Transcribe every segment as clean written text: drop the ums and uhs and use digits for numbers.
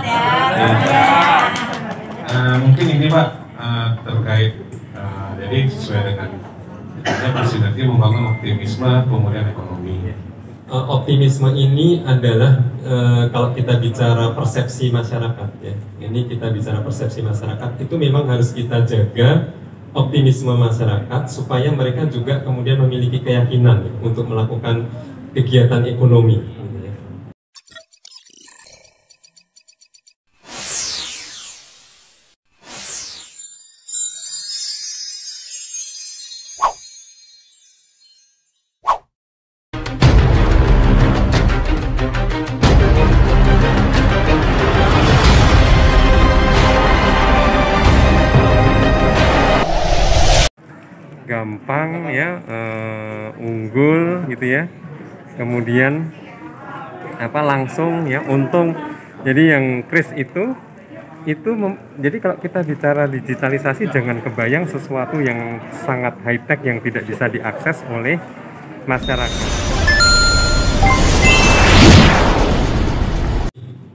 semangat ya. Mungkin ini Pak terkait jadi sesuai dengan bersinergi membangun optimisme pemulihan ekonomi. Optimisme ini adalah kalau kita bicara persepsi masyarakat ya, ini kita bicara persepsi masyarakat itu memang harus kita jaga optimisme masyarakat supaya mereka juga kemudian memiliki keyakinan ya, untuk melakukan kegiatan ekonomi. Gampang ya, unggul gitu ya, kemudian langsung ya, untung. Jadi yang kris itu jadi kalau kita bicara digitalisasi jangan kebayang sesuatu yang sangat high tech yang tidak bisa diakses oleh masyarakat.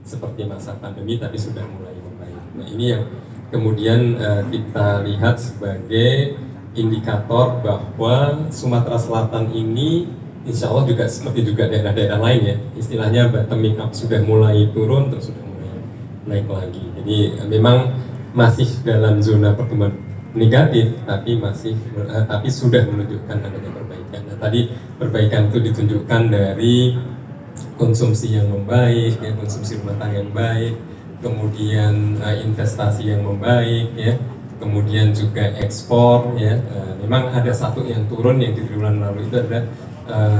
Seperti masa pandemi tapi sudah mulai membaik. Nah ini yang kemudian kita lihat sebagai indikator bahwa Sumatera Selatan ini insya Allah juga seperti juga daerah-daerah lain ya, istilahnya bottoming up, sudah mulai turun terus sudah mulai naik lagi. Jadi memang masih dalam zona pertumbuhan negatif tapi sudah menunjukkan adanya perbaikan. Nah, tadi perbaikan itu ditunjukkan dari konsumsi yang membaik ya, konsumsi rumah tangga yang baik, kemudian investasi yang membaik ya, kemudian juga ekspor ya. Memang ada satu yang turun yang di triwulan lalu itu adalah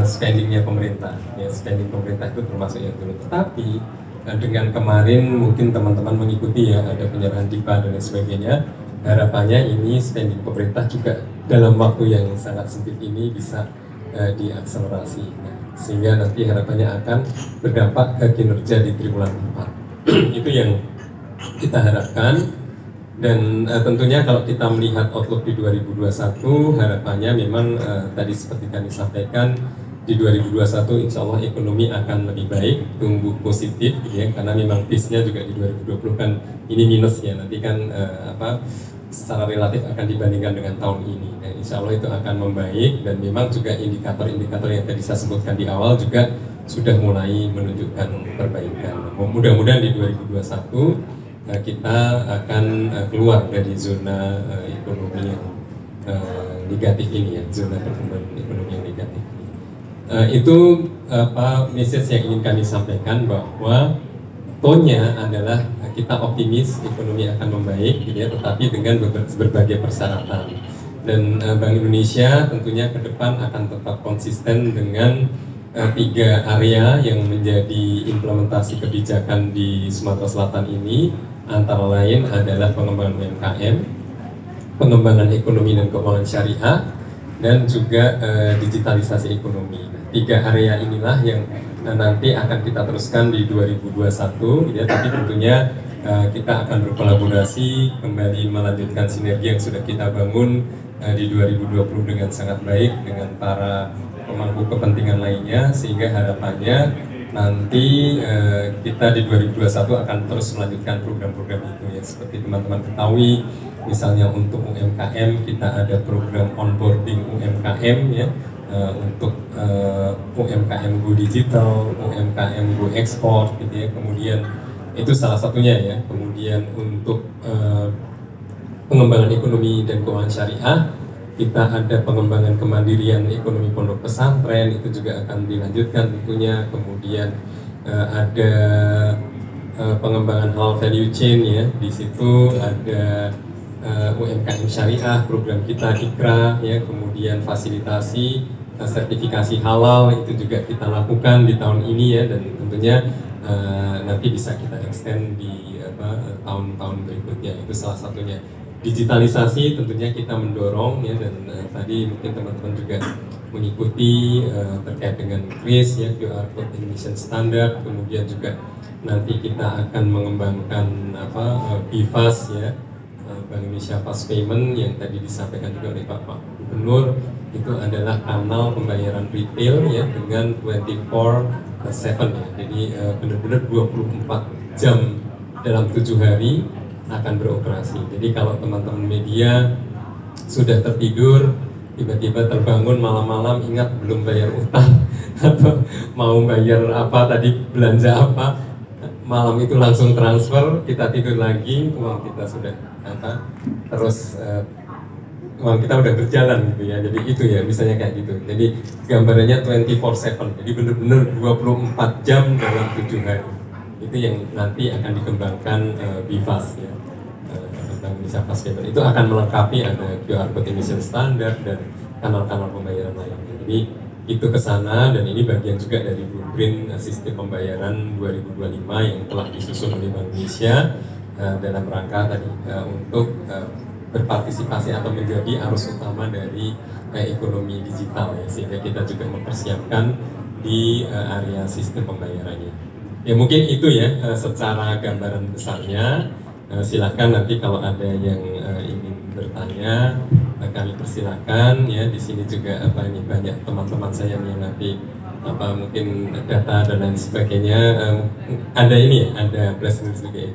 spendingnya pemerintah ya, spending pemerintah itu termasuk yang turun. Tetapi dengan kemarin mungkin teman-teman mengikuti ya, ada penyerahan DIPA dan lain sebagainya, harapannya ini spending pemerintah juga dalam waktu yang sangat sempit ini bisa diakselerasi sehingga nanti harapannya akan berdampak ke kinerja di triwulan 4. Itu yang kita harapkan. Dan tentunya kalau kita melihat outlook di 2021, harapannya memang tadi seperti kami sampaikan, di 2021 insya Allah ekonomi akan lebih baik, tumbuh positif ya, karena memang pace-nya juga di 2020 kan ini minus ya, nanti kan secara relatif akan dibandingkan dengan tahun ini. Nah, insya Allah itu akan membaik, dan memang juga indikator-indikator yang tadi saya sebutkan di awal juga sudah mulai menunjukkan perbaikan. Mudah-mudahan di 2021 kita akan keluar dari zona ekonomi yang negatif ini ya, zona pertumbuhan ekonomi yang negatif ini. Itu message yang ingin kami sampaikan, bahwa tone-nya adalah kita optimis ekonomi akan membaik gitu ya, tetapi dengan berbagai persyaratan. Dan Bank Indonesia tentunya ke depan akan tetap konsisten dengan 3 area yang menjadi implementasi kebijakan di Sumatera Selatan ini. Antara lain adalah pengembangan UMKM, pengembangan ekonomi dan keuangan syariah, dan juga digitalisasi ekonomi. 3 area inilah yang nanti akan kita teruskan di 2021 ya, tapi tentunya kita akan berkolaborasi kembali melanjutkan sinergi yang sudah kita bangun di 2020 dengan sangat baik dengan para pemangku kepentingan lainnya, sehingga harapannya nanti kita di 2021 akan terus melanjutkan program-program itu ya. Seperti teman-teman ketahui, misalnya untuk UMKM kita ada program onboarding UMKM ya, untuk UMKM Go Digital, UMKM Go Ekspor gitu ya. Kemudian itu salah satunya ya. Kemudian untuk pengembangan ekonomi dan keuangan syariah, kita ada pengembangan kemandirian ekonomi pondok pesantren, itu juga akan dilanjutkan tentunya. Kemudian ada pengembangan halal value chain ya, di situ ada UMKM syariah, program kita Ikra ya, kemudian fasilitasi sertifikasi halal itu juga kita lakukan di tahun ini ya, dan tentunya nanti bisa kita extend di tahun-tahun berikutnya. Itu salah satunya. Digitalisasi tentunya kita mendorong ya, dan tadi mungkin teman-teman juga mengikuti terkait dengan KRIS ya, QR Code Indonesian Standard. Kemudian juga nanti kita akan mengembangkan BIFAS ya, Bank Indonesia Fast Payment, yang tadi disampaikan juga oleh Pak Gubernur. Itu adalah kanal pembayaran retail ya, dengan 24/7 ya, jadi benar-benar 24 jam dalam 7 hari akan beroperasi. Jadi kalau teman-teman media sudah tertidur, tiba-tiba terbangun malam-malam ingat belum bayar utang atau mau bayar apa tadi, belanja apa, malam itu langsung transfer, kita tidur lagi, uang kita sudah terus uang kita udah berjalan gitu ya. Jadi itu ya misalnya kayak gitu. Jadi gambarannya 24/7. Jadi benar-benar 24 jam dalam 7 hari. Itu yang nanti akan dikembangkan BIFAS ya. Bank Indonesia Fast Payment itu akan melengkapi ada QR code emission standar dan kanal-kanal pembayaran lainnya. Jadi itu ke sana, dan ini bagian juga dari blueprint sistem pembayaran 2025 yang telah disusun oleh Bank Indonesia dalam rangka tadi untuk berpartisipasi atau menjadi arus utama dari ekonomi digital ya, sehingga kita juga mempersiapkan di area sistem pembayarannya. Ya mungkin itu ya secara gambaran besarnya. Silakan nanti kalau ada yang ingin bertanya, kami persilakan ya. Di sini juga ini banyak teman-teman saya yang nanti mungkin data dan lain sebagainya. Ada ini ya, ada presentasi juga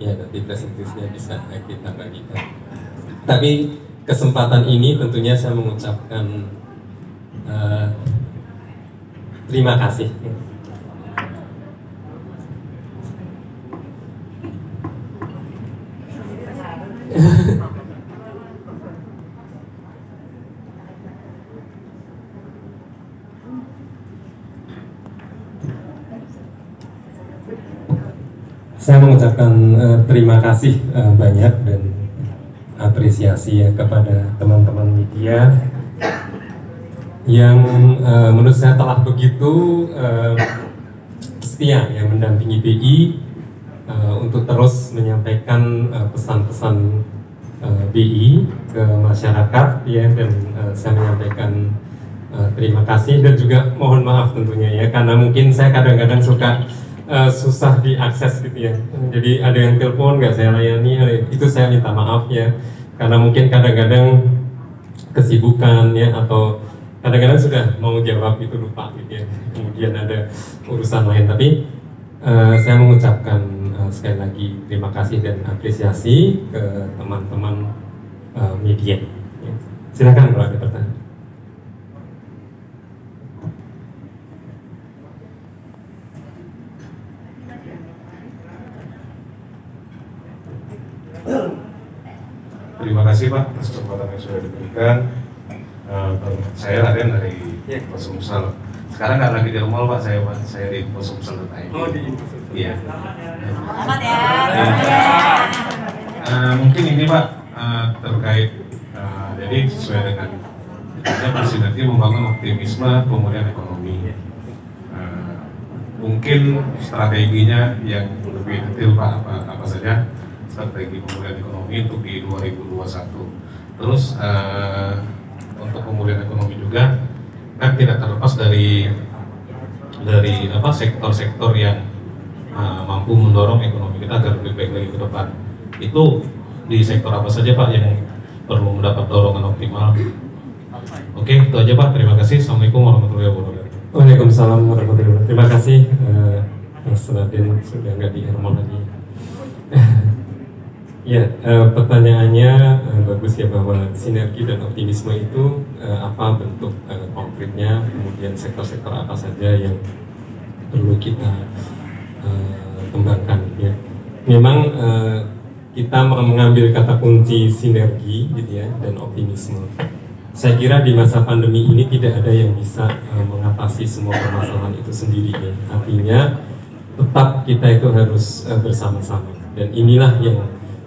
ya, nanti presentasinya bisa kita bagikan. Tapi kesempatan ini tentunya saya mengucapkan terima kasih. Saya mengucapkan terima kasih banyak dan apresiasi ya kepada teman-teman media yang menurut saya telah begitu setia yang mendampingi BI untuk terus menyampaikan pesan-pesan BI ke masyarakat ya, dan saya menyampaikan terima kasih dan juga mohon maaf tentunya ya, karena mungkin saya kadang-kadang suka susah diakses gitu ya. Jadi ada yang telepon nggak saya layani, itu saya minta maaf ya, karena mungkin kadang-kadang kesibukan ya, atau kadang-kadang sudah mau jawab itu lupa gitu ya, kemudian ada urusan lain. Tapi saya mengucapkan sekali lagi terima kasih dan apresiasi ke teman-teman media. Silakan kalau ada pertanyaan. Terima kasih Pak atas kesempatan yang sudah diberikan. Saya Raden dari Kosumsel. Sekarang nggak lagi di mall Pak, saya di kosumsel.id. Oh di iya. Selamat ya. Mungkin ini Pak terkait jadi sesuai dengan bersinergi membangun optimisme pemulihan ekonomi. Mungkin strateginya yang lebih detail Pak apa saja strategi pemulihan ekonomi untuk di 2021. Terus untuk pemulihan ekonomi juga kan tidak terlepas dari sektor-sektor yang mampu mendorong ekonomi kita agar lebih baik lagi ke depan. Itu di sektor apa saja Pak yang perlu mendapat dorongan optimal? Oke, itu aja Pak. Terima kasih. Assalamualaikum warahmatullahi wabarakatuh. Waalaikumsalam warahmatullahi wabarakatuh. Terima kasih Mas Raden, sudah nggak di Hermon lagi. Ya, pertanyaannya bagus ya, bahwa sinergi dan optimisme itu apa bentuk konkretnya, kemudian sektor-sektor apa saja yang perlu kita kembangkan ya. Memang kita mengambil kata kunci sinergi gitu ya, dan optimisme. Saya kira di masa pandemi ini tidak ada yang bisa mengatasi semua permasalahan itu sendiri ya. Artinya tetap kita itu harus bersama-sama, dan inilah yang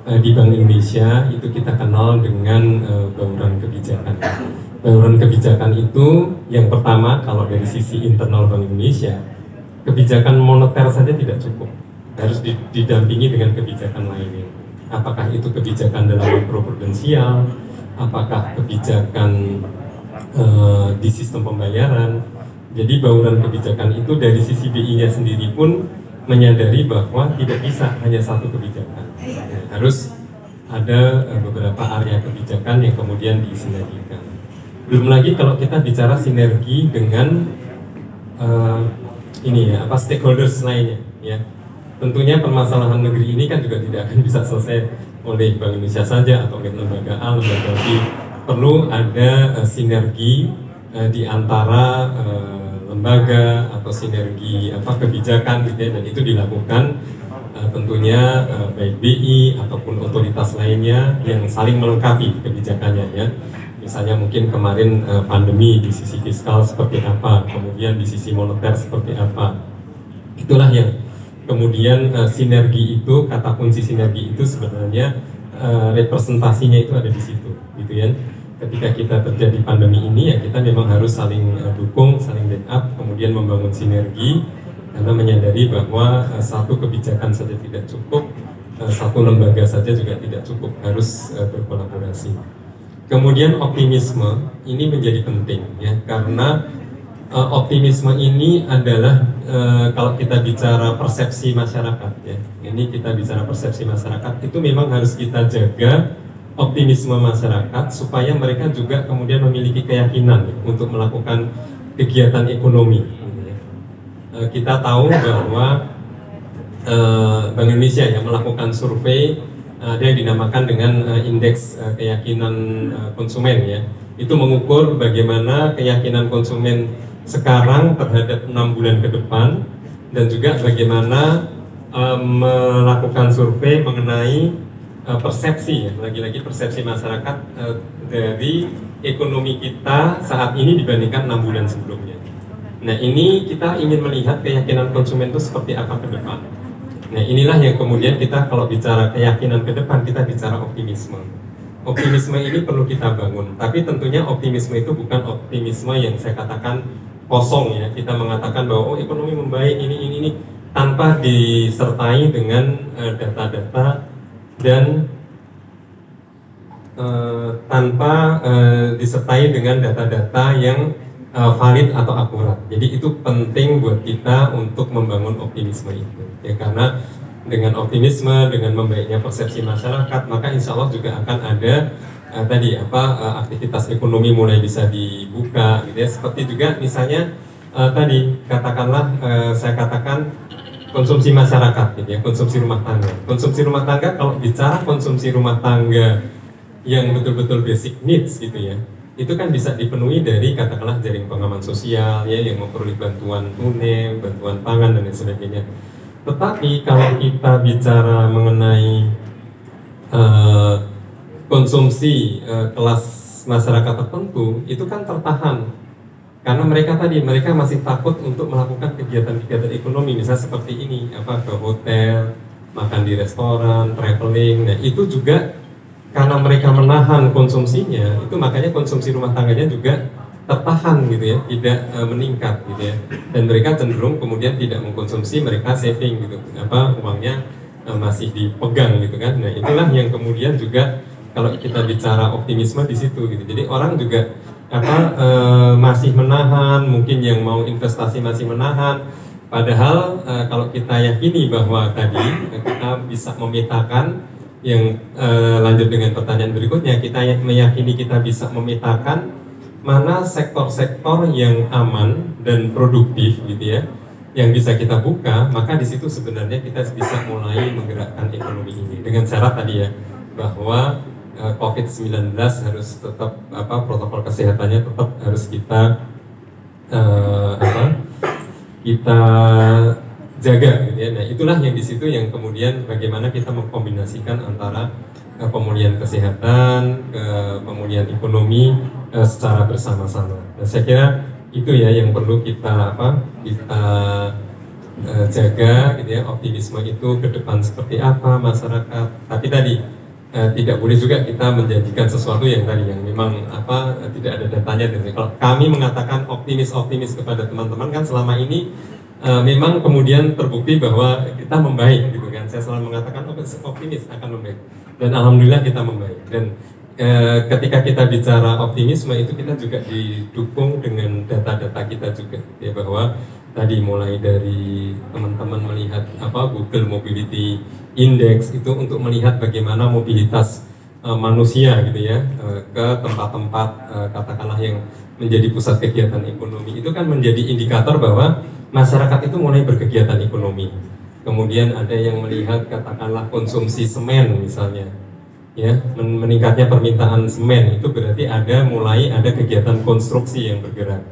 di Bank Indonesia itu kita kenal dengan bauran kebijakan. Bauran kebijakan itu yang pertama, kalau dari sisi internal Bank Indonesia, kebijakan moneter saja tidak cukup, harus didampingi dengan kebijakan lainnya. Apakah itu kebijakan dalam makroprudensial, apakah kebijakan di sistem pembayaran. Jadi bauran kebijakan itu dari sisi BI-nya sendiri pun menyadari bahwa tidak bisa hanya satu kebijakan. Harus ada beberapa area kebijakan yang kemudian disinergikan. Belum lagi kalau kita bicara sinergi dengan stakeholders lainnya ya. tentunya permasalahan negeri ini kan juga tidak akan bisa selesai oleh Bank Indonesia saja atau oleh lembaga A, lembaga B. Perlu ada sinergi di antara lembaga atau sinergi kebijakan gitu ya, dan itu dilakukan tentunya baik BI ataupun otoritas lainnya yang saling melengkapi kebijakannya ya. Misalnya mungkin kemarin pandemi di sisi fiskal seperti apa, kemudian di sisi moneter seperti apa. Itulah yang kemudian sinergi itu, kata kunci sinergi itu sebenarnya representasinya itu ada di situ, gitu ya. Ketika kita terjadi pandemi ini ya kita memang harus saling dukung, saling backup, kemudian membangun sinergi karena menyadari bahwa satu kebijakan saja tidak cukup, satu lembaga saja juga tidak cukup, harus berkolaborasi. Kemudian optimisme ini menjadi penting ya, karena optimisme ini adalah kalau kita bicara persepsi masyarakat ya, ini kita bicara persepsi masyarakat itu memang harus kita jaga optimisme masyarakat supaya mereka juga kemudian memiliki keyakinan ya, untuk melakukan kegiatan ekonomi. Kita tahu bahwa Bank Indonesia yang melakukan survei ada yang dinamakan dengan indeks keyakinan konsumen ya. Itu mengukur bagaimana keyakinan konsumen sekarang terhadap 6 bulan ke depan, dan juga bagaimana melakukan survei mengenai persepsi ya, lagi-lagi persepsi masyarakat dari ekonomi kita saat ini dibandingkan 6 bulan sebelumnya. Nah ini kita ingin melihat keyakinan konsumen itu seperti apa ke depan. Nah inilah yang kemudian kita kalau bicara keyakinan ke depan kita bicara optimisme. Optimisme ini perlu kita bangun, tapi tentunya optimisme itu bukan optimisme yang saya katakan kosong ya. Kita mengatakan bahwa oh ekonomi membaik ini tanpa disertai dengan data-data dan tanpa disertai dengan data-data yang valid atau akurat. Jadi itu penting buat kita untuk membangun optimisme itu ya, karena dengan optimisme, dengan membaiknya persepsi masyarakat, maka insya Allah juga akan ada aktivitas ekonomi mulai bisa dibuka gitu ya. Seperti juga misalnya tadi katakanlah saya katakan konsumsi masyarakat gitu ya, konsumsi rumah tangga. Konsumsi rumah tangga, kalau bicara konsumsi rumah tangga yang betul-betul basic needs gitu ya, itu kan bisa dipenuhi dari katakanlah jaring pengaman sosial ya, yang memperoleh bantuan tunai, bantuan pangan dan lain sebagainya. Tetapi kalau kita bicara mengenai konsumsi kelas masyarakat tertentu, itu kan tertahan karena mereka masih takut untuk melakukan kegiatan-kegiatan ekonomi, misalnya seperti ini, ke hotel, makan di restoran, traveling. Nah itu juga karena mereka menahan konsumsinya, itu makanya konsumsi rumah tangganya juga tertahan gitu ya, tidak meningkat gitu ya, dan mereka cenderung kemudian tidak mengkonsumsi, mereka saving gitu, uangnya masih dipegang gitu kan. Nah itulah yang kemudian juga kalau kita bicara optimisme di situ gitu. Jadi orang juga masih menahan, mungkin yang mau investasi masih menahan. Padahal kalau kita yakini bahwa tadi kita bisa memetakan yang lanjut dengan pertanyaan berikutnya, kita meyakini kita bisa memetakan mana sektor-sektor yang aman dan produktif gitu ya, yang bisa kita buka, maka di situ sebenarnya kita bisa mulai menggerakkan ekonomi ini dengan syarat tadi ya, bahwa COVID-19 harus tetap protokol kesehatannya tetap harus kita jaga gitu ya. Nah itulah yang di situ yang kemudian bagaimana kita mengkombinasikan antara pemulihan kesehatan ke pemulihan ekonomi secara bersama-sama. Nah saya kira itu ya yang perlu kita jaga gitu ya, optimisme itu ke depan seperti apa masyarakat. Tapi tadi tidak boleh juga kita menjanjikan sesuatu yang tadi yang memang tidak ada datanya. Kalau kami mengatakan optimis kepada teman-teman kan selama ini memang kemudian terbukti bahwa kita membaik gitu kan. Saya selalu mengatakan optimis akan membaik, dan alhamdulillah kita membaik. Dan ketika kita bicara optimisme itu kita juga didukung dengan data-data kita juga ya, bahwa tadi mulai dari teman-teman melihat Google Mobility Index itu untuk melihat bagaimana mobilitas manusia gitu ya ke tempat-tempat katakanlah yang menjadi pusat kegiatan ekonomi, itu kan menjadi indikator bahwa masyarakat itu mulai berkegiatan ekonomi. kemudian ada yang melihat katakanlah konsumsi semen misalnya, ya, meningkatnya permintaan semen, itu berarti mulai ada kegiatan konstruksi yang bergerak,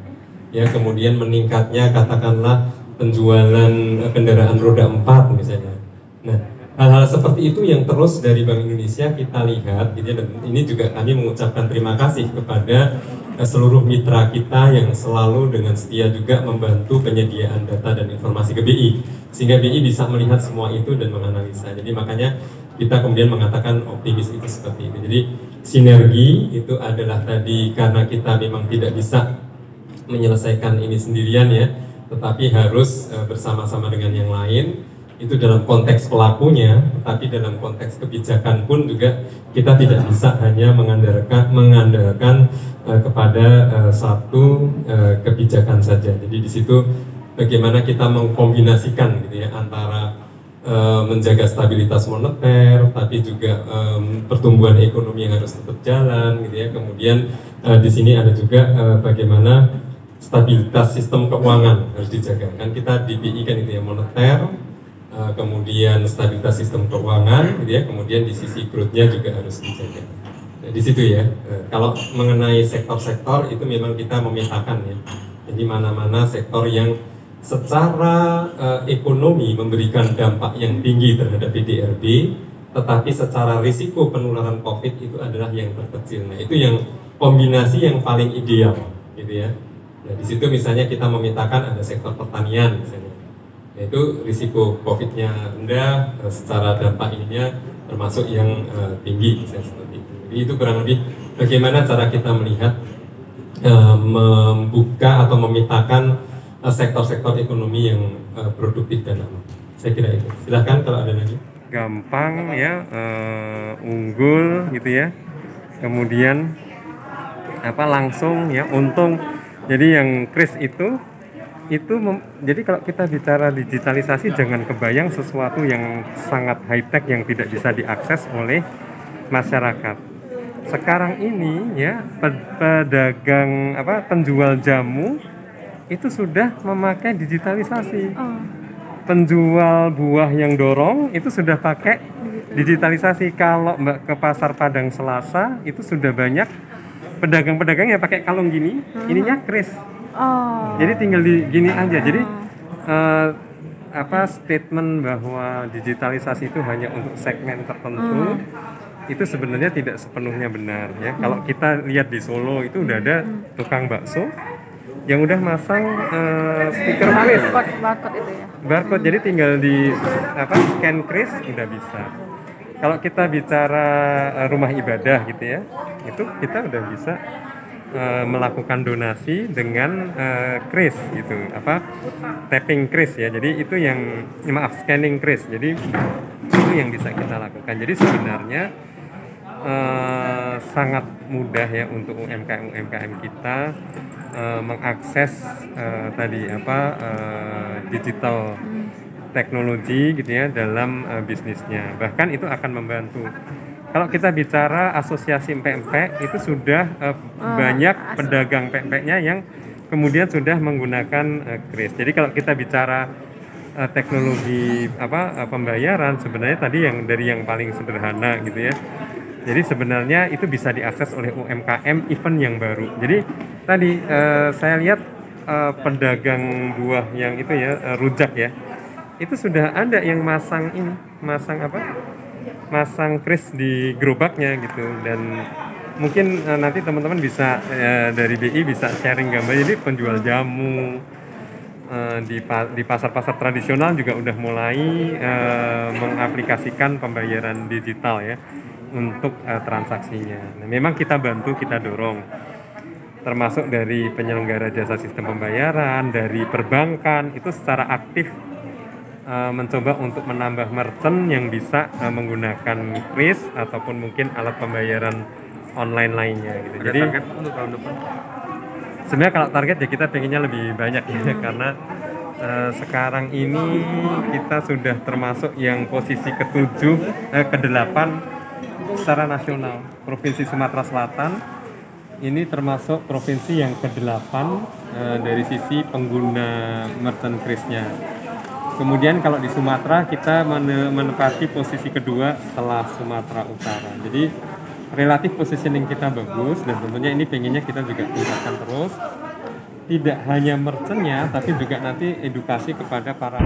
ya, kemudian meningkatnya katakanlah penjualan kendaraan roda 4 misalnya. Nah, hal-hal seperti itu yang terus dari Bank Indonesia kita lihat, gitu ya, dan ini juga kami mengucapkan terima kasih kepada seluruh mitra kita yang selalu dengan setia juga membantu penyediaan data dan informasi ke BI, sehingga BI bisa melihat semua itu dan menganalisa. Jadi makanya kita kemudian mengatakan optimis itu seperti itu. Jadi sinergi itu adalah tadi karena kita memang tidak bisa menyelesaikan ini sendirian ya, tetapi harus bersama-sama dengan yang lain. Itu dalam konteks pelakunya, tetapi dalam konteks kebijakan pun juga kita tidak bisa hanya mengandalkan kepada satu kebijakan saja. Jadi di situ bagaimana kita mengkombinasikan gitu ya antara menjaga stabilitas moneter, tapi juga pertumbuhan ekonomi yang harus tetap jalan gitu ya. Kemudian di sini ada juga bagaimana stabilitas sistem keuangan harus dijaga. Kan kita di BI kan itu ya, moneter, kemudian stabilitas sistem keuangan, gitu ya. Kemudian di sisi growth-nya juga harus dijaga. Nah, di situ ya. Kalau mengenai sektor-sektor itu memang kita memetakan ya. Jadi mana-mana sektor yang secara ekonomi memberikan dampak yang tinggi terhadap PDRB, tetapi secara risiko penularan COVID itu adalah yang terkecil. Nah, itu yang kombinasi yang paling ideal, gitu ya. Nah, di situ misalnya kita memetakan ada sektor pertanian misalnya. Yaitu risiko COVID-nya rendah, secara dampak ininya termasuk yang tinggi, misalnya seperti itu. Jadi itu kurang lebih bagaimana cara kita melihat membuka atau memetakan sektor-sektor ekonomi yang produktif dan aman. Saya kira itu. Silahkan kalau ada lagi. Gampang ya, unggul gitu ya. Kemudian langsung ya, untung. Jadi yang kris itu jadi kalau kita bicara digitalisasi jangan kebayang sesuatu yang sangat high tech yang tidak bisa diakses oleh masyarakat. Sekarang ini ya pedagang penjual jamu itu sudah memakai digitalisasi. Penjual buah yang dorong itu sudah pakai digitalisasi. Kalau Mbak ke pasar Padang Selasa itu sudah banyak pedagang-pedagang yang pakai kalung gini, ininya kris. Jadi tinggal gini aja. Jadi statement bahwa digitalisasi itu hanya untuk segmen tertentu itu sebenarnya tidak sepenuhnya benar ya. Kalau kita lihat di Solo itu udah ada tukang bakso yang udah masang stiker kris, barcode itu ya. Barcode, jadi tinggal di scan kris udah bisa. Kalau kita bicara rumah ibadah gitu ya, itu kita udah bisa melakukan donasi dengan kris gitu, tapping kris ya. Jadi itu yang scanning kris. Jadi itu yang bisa kita lakukan. Jadi sebenarnya sangat mudah ya untuk UMKM kita mengakses digital teknologi gitu ya dalam bisnisnya. Bahkan itu akan membantu. Kalau kita bicara asosiasi pempek itu sudah banyak pedagang pempeknya yang kemudian sudah menggunakan kris. Jadi kalau kita bicara teknologi pembayaran sebenarnya tadi dari yang paling sederhana gitu ya. Jadi sebenarnya itu bisa diakses oleh UMKM event yang baru. Jadi tadi saya lihat pedagang buah yang itu ya rujak ya. Itu sudah ada yang masang kris di gerobaknya gitu, dan mungkin nanti teman-teman bisa dari BI bisa sharing gambar. Jadi penjual jamu di pasar-pasar tradisional juga udah mulai mengaplikasikan pembayaran digital ya untuk transaksinya. Nah, memang kita bantu, kita dorong, termasuk dari penyelenggara jasa sistem pembayaran, dari perbankan itu secara aktif mencoba untuk menambah merchant yang bisa menggunakan kris ataupun mungkin alat pembayaran online lainnya gitu. Jadi target untuk tahun depan sebenarnya kalau target ya kita pengennya lebih banyak ya, karena sekarang ini kita sudah termasuk yang posisi ke-8 secara nasional. Provinsi Sumatera Selatan ini termasuk provinsi yang ke-8 dari sisi pengguna merchant krisnya. Kemudian kalau di Sumatera kita menempati posisi kedua setelah Sumatera Utara. Jadi relatif positioning kita bagus dan tentunya ini pengennya kita juga tingkatkan terus. Tidak hanya merchantnya tapi juga nanti edukasi kepada para